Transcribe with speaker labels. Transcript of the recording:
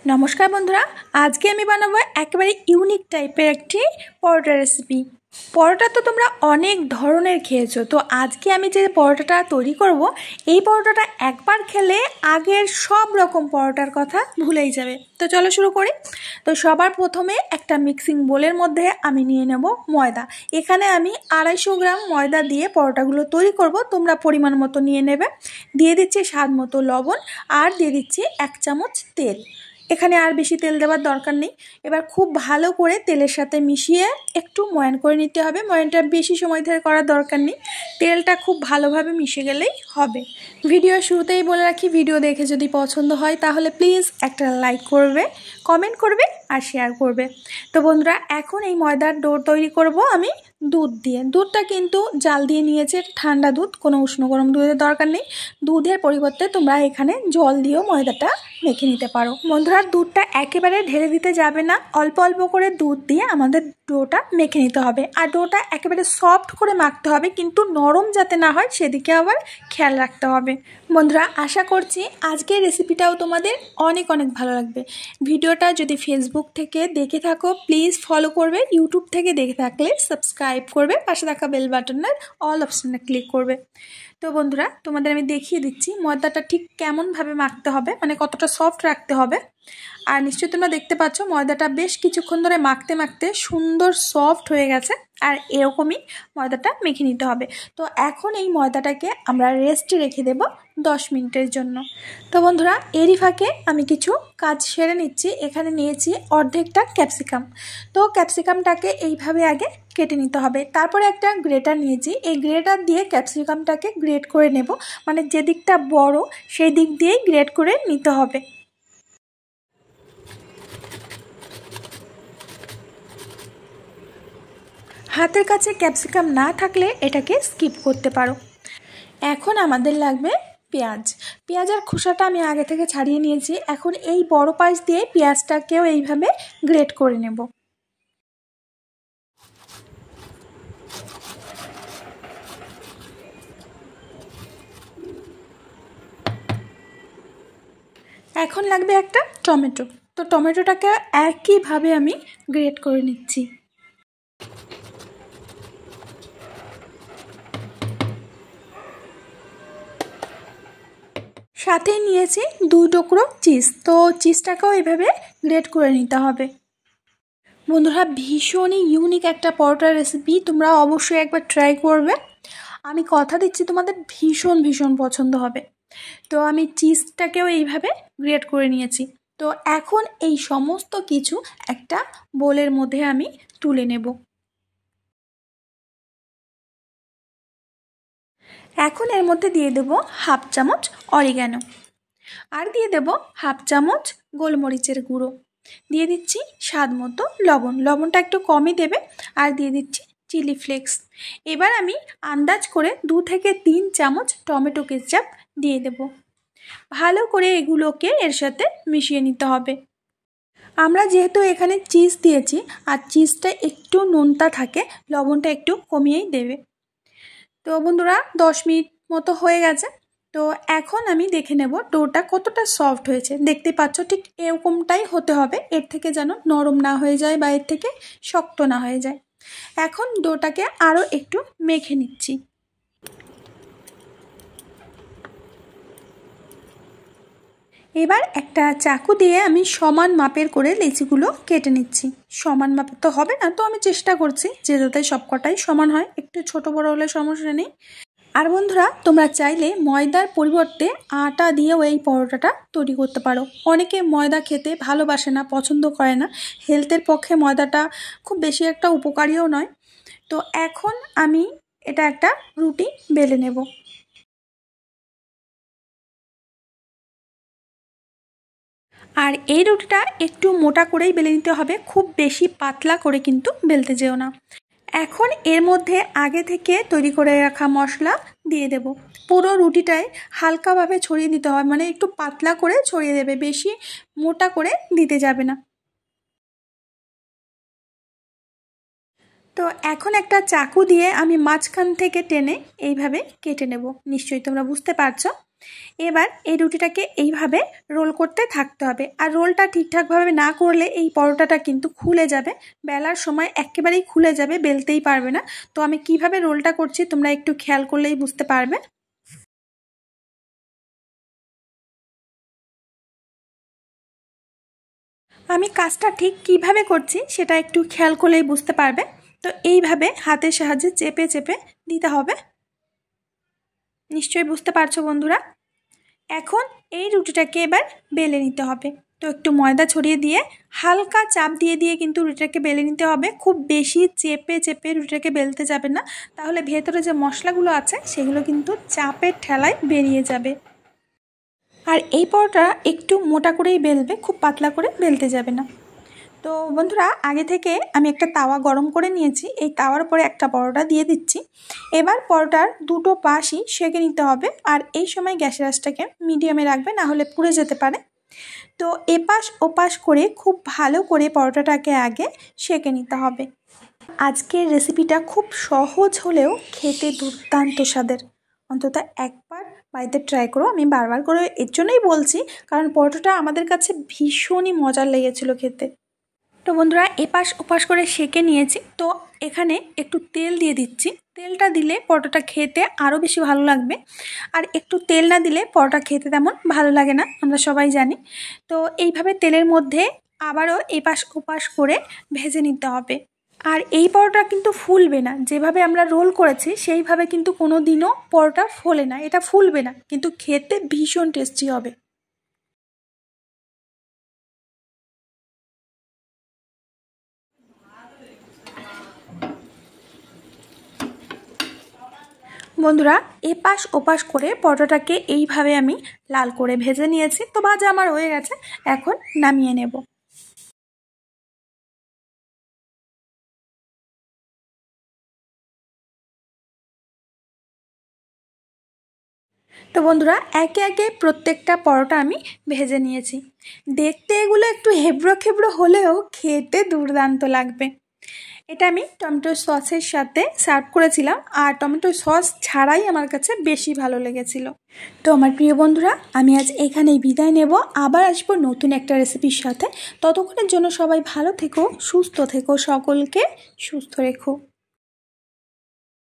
Speaker 1: নমস্কার বন্ধুরা, আজকে আমি বানাবো একেবারে ইউনিক টাইপের একটি পরোটা রেসিপি। পরোটা তো তোমরা অনেক ধরনের খেয়েছো, তো আজকে আমি যে পরোটাটা তৈরি করব, এই পরোটাটা একবার খেলে আগের সব রকম পরোটার কথা ভুলেই যাবে। তো চলো শুরু করি। তো সবার প্রথমে একটা মিক্সিং বোলের মধ্যে আমি নিয়ে নেব ময়দা। এখানে আমি 250 গ্রাম ময়দা দিয়ে পরোটাগুলো তৈরি করব, তোমরা পরিমাণ মতো নিয়ে নেবে। দিয়ে দিচ্ছি স্বাদ মতো লবণ, আর দিয়ে দিচ্ছি 1 চামচ তেল। এখানে আর বেশি তেল দেওয়ার দরকার নেই। এবার খুব ভালো করে তেলের সাথে মিশিয়ে একটু ময়ান করে নিতে হবে। ময়ানটা বেশি সময় ধরে করার দরকার নেই, তেলটা খুব ভালোভাবে মিশে গেলেই হবে। ভিডিও শুরুতেই বলে রাখি, ভিডিও দেখে যদি পছন্দ হয় তাহলে প্লিজ একটা লাইক করবে, কমেন্ট করবে আর শেয়ার করবে। তো বন্ধুরা, এখন এই ময়দার ডো তৈরি করব আমি দুধ দিয়ে। দুধটা কিন্তু জাল দিয়ে নিয়েছে, ঠান্ডা দুধ, কোনো উষ্ণ গরম দুধের দরকার নেই। দুধের পরিবর্তে তোমরা এখানে জল দিয়েও ময়দাটা মেখে নিতে পারো। বন্ধুরা, দুধটা একেবারে ঢেলে দিতে যাবে না, অল্প অল্প করে দুধ দিয়ে আমাদের ডোটা মেখে নিতে হবে। আর ডোটা একেবারে সফট করে মাখতে হবে, কিন্তু নরম যাতে না হয় সেদিকে আবার খেয়াল রাখতে হবে। বন্ধুরা, আশা করছি আজকের রেসিপিটাও তোমাদের অনেক অনেক ভালো লাগবে। ভিডিওটা যদি ফেসবুক থেকে দেখে থাকো প্লিজ ফলো করবে, ইউটিউব থেকে দেখে থাকলে সাবস্ক্রাইব করবে, পাশে থাকা বেল বাটনের অল অপশানে ক্লিক করবে। তো বন্ধুরা, তোমাদের আমি দেখিয়ে দিচ্ছি ময়দাটা ঠিক কেমনভাবে মাখতে হবে, মানে কতটা সফট রাখতে হবে। আর নিশ্চয়ই তোমরা দেখতে পাচ্ছ ময়দাটা বেশ কিছুক্ষণ ধরে মাখতে মাখতে সুন্দর সফট হয়ে গেছে। আর এরকমই ময়দাটা মেখে নিতে হবে। তো এখন এই ময়দাটাকে আমরা রেস্টে রেখে দেব 10 মিনিটের জন্য। তো বন্ধুরা, এরই ফাঁকে আমি কিছু কাজ সেরে নিচ্ছি। এখানে নিয়েছি অর্ধেকটা ক্যাপসিকাম। তো ক্যাপসিকামটাকে এইভাবে আগে কেটে নিতে হবে। তারপরে একটা গ্রেটার নিয়েছি, এই গ্রেটার দিয়ে ক্যাপসিকামটাকে গ্রেট করে নেব, মানে যে দিকটা বড় সেই দিক দিয়েই গ্রেট করে নিতে হবে। হাতের কাছে ক্যাপসিকাম না থাকলে এটাকে স্কিপ করতে পারো। এখন আমাদের লাগবে পেঁয়াজ। পেঁয়াজের খোসাটা আমি আগে থেকে ছাড়িয়ে নিয়েছি। এখন এই বড় পাশ দিয়ে পেঁয়াজটাকেও এইভাবে গ্রেট করে নেব। এখন লাগবে একটা টমেটো। তো টমেটোটাকে একইভাবে আমি গ্রেট করে নিচ্ছি। সাথে নিয়েছি 2 টুকরো চিজ। তো চিজটাকেও এইভাবে গ্রেট করে নিতে হবে। বন্ধুরা, ভীষণই ইউনিক একটা পরোটা রেসিপি, তোমরা অবশ্যই একবার ট্রাই করবে। আমি কথা দিচ্ছি তোমাদের ভীষণ ভীষণ পছন্দ হবে। তো আমি চিজটাকেও এইভাবে গ্রেট করে নিয়েছি। তো এখন এই সমস্ত কিছু একটা বোলের মধ্যে আমি তুলে নেব। এখন এর মধ্যে দিয়ে দেব 1/2 চামচ অরিগ্যানো, আর দিয়ে দেব 1/2 চামচ গোলমরিচের গুঁড়ো, দিয়ে দিচ্ছি স্বাদ মতো লবণ। লবণটা একটু কমই দেবে। আর দিয়ে দিচ্ছি চিলি ফ্লেক্স। এবার আমি আন্দাজ করে 2 থেকে 3 চামচ টমেটো কেচাপ দিয়ে দেব। ভালো করে এগুলোকে এর সাথে মিশিয়ে নিতে হবে। আমরা যেহেতু এখানে চিজ দিয়েছি আর চিজটা একটু নোনতা থাকে, লবণটা একটু কমিয়েই দেবে। তো বন্ধুরা, 10 মিনিট মতো হয়ে গেছে। তো এখন আমি দেখে নেব ডোটা কতটা সফট হয়েছে। দেখতে পাচ্ছ ঠিক এরকমটাই হতে হবে, এর থেকে যেন নরম না হয়ে যায় বা এর থেকে শক্ত না হয়ে যায়। এখন ডোটাকে আরও একটু মেখে নিচ্ছি। এবার একটা চাকু দিয়ে আমি সমান মাপের করে লেচিগুলো কেটে নিচ্ছি। সমান মাপের তো হবে না, তো আমি চেষ্টা করছি যে যাতে সবকটাই সমান হয়, একটু ছোট বড় হলে সমস্যা নেই। আর বন্ধুরা, তোমরা চাইলে ময়দার পরিবর্তে আটা দিয়েও এই পরোটাটা তৈরি করতে পারো। অনেকে ময়দা খেতে ভালোবাসে না, পছন্দ করে না, হেলথের পক্ষে ময়দাটা খুব বেশি একটা উপকারীও নয়। তো এখন আমি এটা একটা রুটি বেলে নেব। আর এই রুটিটা একটু মোটা করেই বেলে নিতে হবে, খুব বেশি পাতলা করে কিন্তু বেলতে যেও না। এখন এর মধ্যে আগে থেকে তৈরি করে রাখা মশলা দিয়ে দেব। পুরো রুটিটায় হালকাভাবে ছড়িয়ে দিতে হবে, মানে একটু পাতলা করে ছড়িয়ে দেবে, বেশি মোটা করে দিতে যাবে না। তো এখন একটা চাকু দিয়ে আমি মাঝখান থেকে টেনে এইভাবে কেটে নেব। নিশ্চয়ই তোমরা বুঝতে পারছো। এবার এই রুটিটাকে এইভাবে রোল করতে থাকতে হবে। আর রোলটা ঠিকঠাকভাবে না করলে এই পরোটাটা কিন্তু খুলে যাবে, বেলার সময় একেবারেই খুলে যাবে, বেলতেই পারবে না। তো আমি কিভাবে রোলটা করছি তোমরা একটু খেয়াল করলেই বুঝতে পারবে। আমি কাজটা ঠিক কিভাবে করছি সেটা একটু খেয়াল করলেই বুঝতে পারবে। তো এইভাবে হাতের সাহায্যে চেপে চেপে দিতে হবে। নিশ্চয়ই বুঝতে পারছো বন্ধুরা। এখন এই রুটিটাকে এবার বেলে নিতে হবে। তো একটু ময়দা ছড়িয়ে দিয়ে হালকা চাপ দিয়ে দিয়ে কিন্তু রুটিটাকে বেলে নিতে হবে। খুব বেশি চেপে চেপে রুটিটাকে বেলতে যাবে না, তাহলে ভেতরে যে মশলাগুলো আছে সেগুলো কিন্তু চাপের ঠেলায় বেরিয়ে যাবে। আর এই পরোটা একটু মোটা করেই বেলবে, খুব পাতলা করে বেলতে যাবে না। তো বন্ধুরা, আগে থেকে আমি একটা তাওয়া গরম করে নিয়েছি, এই তাওয়ার উপরে একটা পরোটা দিয়ে দিচ্ছি। এবার পরোটার দুটো পাশই সেঁকে নিতে হবে। আর এই সময় গ্যাসের আঁচটাকে মিডিয়ামে রাখবে, না হলে পুড়ে যেতে পারে। তো এপাশ ওপাশ করে খুব ভালো করে পরোটাটাকে আগে সেঁকে নিতে হবে। আজকের রেসিপিটা খুব সহজ হলেও খেতে দুর্দান্ত স্বাদের। অন্তত একবার বাড়িতে ট্রাই করো। আমি বারবার করে এর জন্যই বলছি, কারণ পরোটাটা আমাদের কাছে ভীষণই মজার লেগেছিল খেতে। তো বন্ধুরা, এপাশ ওপাশ করে সেঁকে নিয়েছি। তো এখানে একটু তেল দিয়ে দিচ্ছি। তেলটা দিলে পরোটাটা খেতে আরও বেশি ভালো লাগবে। আর একটু তেল না দিলে পরোটা খেতে তেমন ভালো লাগে না, আমরা সবাই জানি। তো এইভাবে তেলের মধ্যে আবারও এপাশ ওপাশ করে ভেজে নিতে হবে। আর এই পরোটা কিন্তু ফুলবে না, যেভাবে আমরা রোল করেছি সেইভাবে কিন্তু কোনো দিনও পরোটা ফোলে না, এটা ফুলবে না, কিন্তু খেতে ভীষণ টেস্টি হবে। বন্ধুরা, এপাশ ওপাশ করে পরোটাটাকে এইভাবে আমি লাল করে ভেজে নিয়েছি। তো ভাজা আমার হয়ে গেছে, এখন নামিয়ে নেব। তো বন্ধুরা, একে একে প্রত্যেকটা পরোটা আমি ভেজে নিয়েছি। দেখতে এগুলো একটু হেবড়ো খেবড়ো হলেও খেতে দুর্দান্ত লাগবে। এটা আমি টমেটো সসের সাথে সার্ভ করেছিলাম, আর টমেটো সস ছাড়াই আমার কাছে বেশি ভালো লেগেছিল। তো আমার প্রিয় বন্ধুরা, আমি আজ এখানেই বিদায় নেব। আবার আসবো নতুন একটা রেসিপির সাথে। ততক্ষণের জন্য সবাই ভালো থেকো, সুস্থ থেকো, সকলকে সুস্থ রেখো।